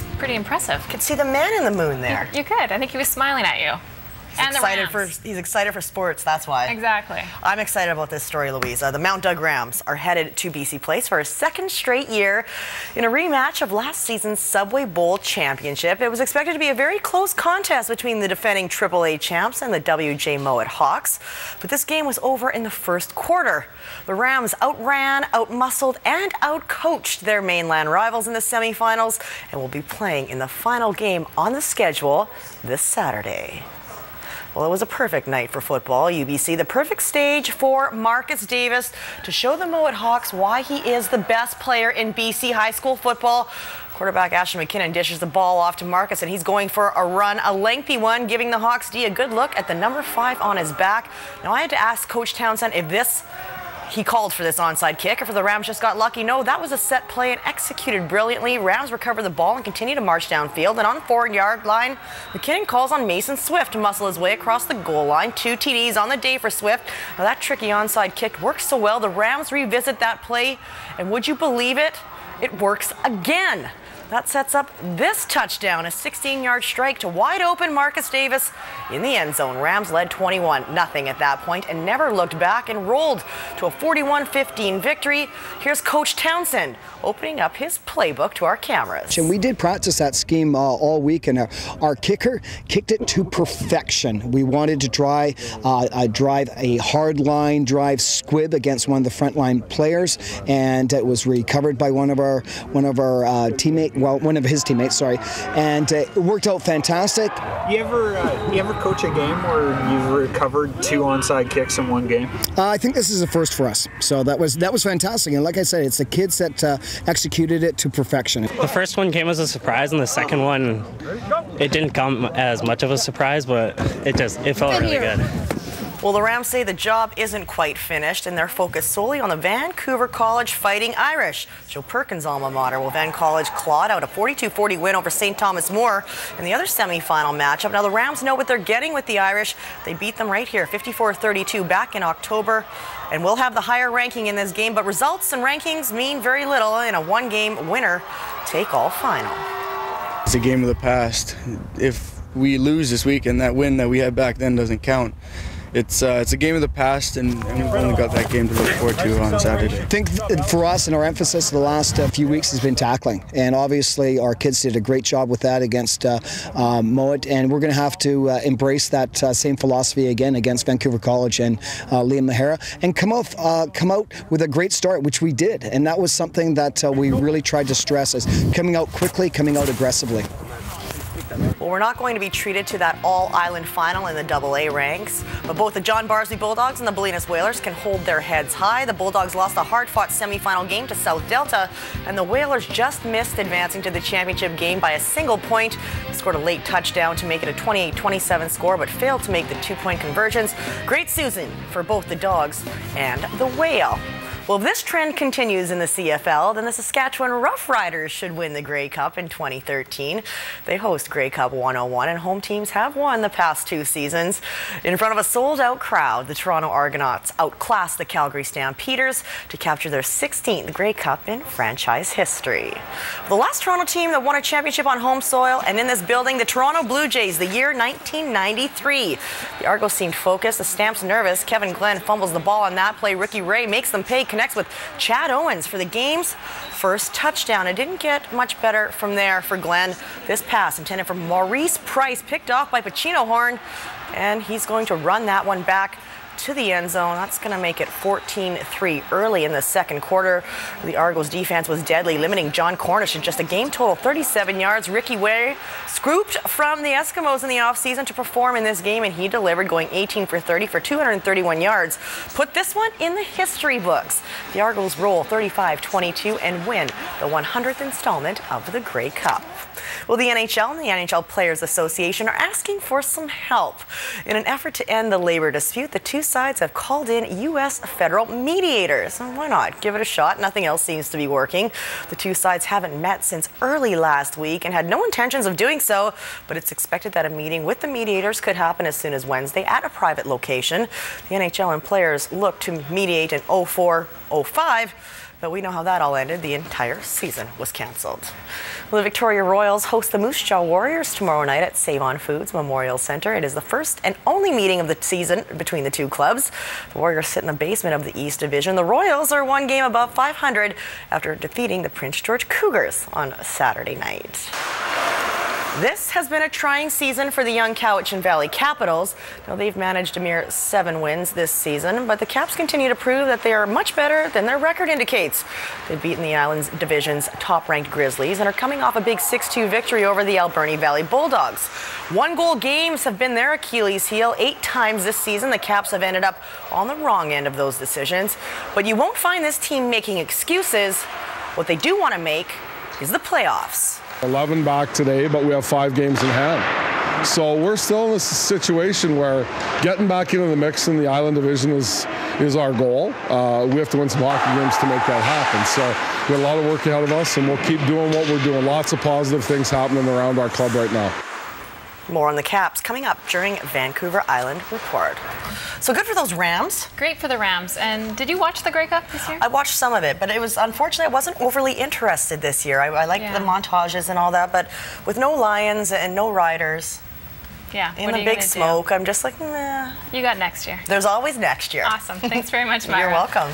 It's pretty impressive. You could see the man in the moon there. You could. I think he was smiling at you. He's excited for sports, that's why. Exactly. I'm excited about this story, Louisa. The Mount Doug Rams are headed to BC Place for a second straight year in a rematch of last season's Subway Bowl championship. It was expected to be a very close contest between the defending AAA champs and the WJ Mowat Hawks, but this game was over in the first quarter. The Rams outran, outmuscled, and outcoached their mainland rivals in the semifinals and will be playing in the final game on the schedule this Saturday. Well, it was a perfect night for football. UBC, the perfect stage for Marcus Davis to show the Mowat Hawks why he is the best player in BC high school football. Quarterback Ashton McKinnon dishes the ball off to Marcus, and he's going for a run, a lengthy one, giving the Hawks D a good look at the number 5 on his back. Now, I had to ask Coach Townsend if he called for this onside kick, or for the Rams just got lucky. No, that was a set play and executed brilliantly. Rams recover the ball and continue to march downfield. And on the 4-yard line, McKinnon calls on Mason Swift to muscle his way across the goal line. 2 TDs on the day for Swift. Now, that tricky onside kick worked so well. The Rams revisit that play, and would you believe it? It works again. That sets up this touchdown, a 16-yard strike to wide open Marcus Davis in the end zone. Rams led 21-0 at that point and never looked back and rolled to a 41-15 victory. Here's Coach Townsend opening up his playbook to our cameras. And we did practice that scheme all week, and our kicker kicked it to perfection. We wanted to drive a hard line drive squib against one of the frontline players, and it was recovered by one of his teammates, sorry, and it worked out fantastic. You ever coach a game where you've recovered 2 onside kicks in one game? I think this is a first for us, so that was fantastic. And like I said, it's the kids that executed it to perfection. The first one came as a surprise, and the second one, it didn't come as much of a surprise, but it felt really good. Well, the Rams say the job isn't quite finished, and they're focused solely on the Vancouver College Fighting Irish. Joe Perkins' alma mater. Will Van College clawed out a 42-40 win over St. Thomas More in the other semifinal matchup. Now, the Rams know what they're getting with the Irish. They beat them right here, 54-32, back in October, and will have the higher ranking in this game. But results and rankings mean very little in a one-game winner-take-all final. It's a game of the past. If we lose this week and that win that we had back then doesn't count, it's a game of the past, and we've only got that game to look forward to on Saturday. I think for us, and our emphasis the last few weeks has been tackling, and obviously our kids did a great job with that against Mowat, and we're going to have to embrace that same philosophy again against Vancouver College and Liam Mahara, and come out with a great start, which we did, and that was something that we really tried to stress, as coming out quickly, coming out aggressively. Well, we're not going to be treated to that all-island final in the AA ranks, but both the John Barsley Bulldogs and the Bolinas Whalers can hold their heads high. The Bulldogs lost a hard-fought semifinal game to South Delta, and the Whalers just missed advancing to the championship game by a single point. They scored a late touchdown to make it a 28-27 score, but failed to make the 2-point conversions. Great season for both the Dogs and the Whale. Well, if this trend continues in the CFL, then the Saskatchewan Roughriders should win the Grey Cup in 2013. They host Grey Cup 101, and home teams have won the past 2 seasons. In front of a sold-out crowd, the Toronto Argonauts outclassed the Calgary Stampeders to capture their 16th Grey Cup in franchise history. The last Toronto team that won a championship on home soil and in this building, the Toronto Blue Jays, the year 1993. The Argos seemed focused, the Stamps nervous. Kevin Glenn fumbles the ball on that play. Ricky Ray makes them pay. Connects with Chad Owens for the game's first touchdown. It didn't get much better from there for Glenn. This pass intended for Maurice Price, picked off by Pacino Horn, and he's going to run that one back to the end zone. That's going to make it 14-3 early in the second quarter. The Argos defense was deadly, limiting John Cornish to just a game total 37 yards. Ricky Way scooped from the Eskimos in the offseason to perform in this game, and he delivered, going 18 for 30 for 231 yards. Put this one in the history books. The Argos roll 35-22 and win the 100th installment of the Grey Cup. Well, the NHL and the NHL Players Association are asking for some help. In an effort to end the labor dispute, the two sides have called in U.S. federal mediators. And why not? Give it a shot. Nothing else seems to be working. The two sides haven't met since early last week and had no intentions of doing so, but it's expected that a meeting with the mediators could happen as soon as Wednesday at a private location. The NHL and players look to mediate in 04-05. But we know how that all ended. The entire season was cancelled. Well, the Victoria Royals host the Moose Jaw Warriors tomorrow night at Save On Foods Memorial Centre. It is the first and only meeting of the season between the two clubs. The Warriors sit in the basement of the East Division. The Royals are one game above 500 after defeating the Prince George Cougars on Saturday night. This has been a trying season for the young Cowichan Valley Capitals. Now, they've managed a mere 7 wins this season, but the Caps continue to prove that they are much better than their record indicates. They've beaten the Island's division's top-ranked Grizzlies and are coming off a big 6-2 victory over the Alberni Valley Bulldogs. 1-goal games have been their Achilles heel. 8 times this season, the Caps have ended up on the wrong end of those decisions. But you won't find this team making excuses. What they do want to make is the playoffs. 11 back today, but we have 5 games in hand. So we're still in this situation where getting back into the mix in the Island Division is our goal. We have to win some hockey games to make that happen. So we have a lot of work ahead of us, and we'll keep doing what we're doing. Lots of positive things happening around our club right now. More on the Caps coming up during Vancouver Island Report. So good for those Rams. Great for the Rams. And did you watch the Grey Cup this year? I watched some of it, but it was unfortunately I wasn't overly interested this year. I liked the montages and all that, but with no Lions and no Riders, in the big smoke, I'm just like, nah. You got next year. There's always next year. Awesome. Thanks very much, Mira. You're welcome.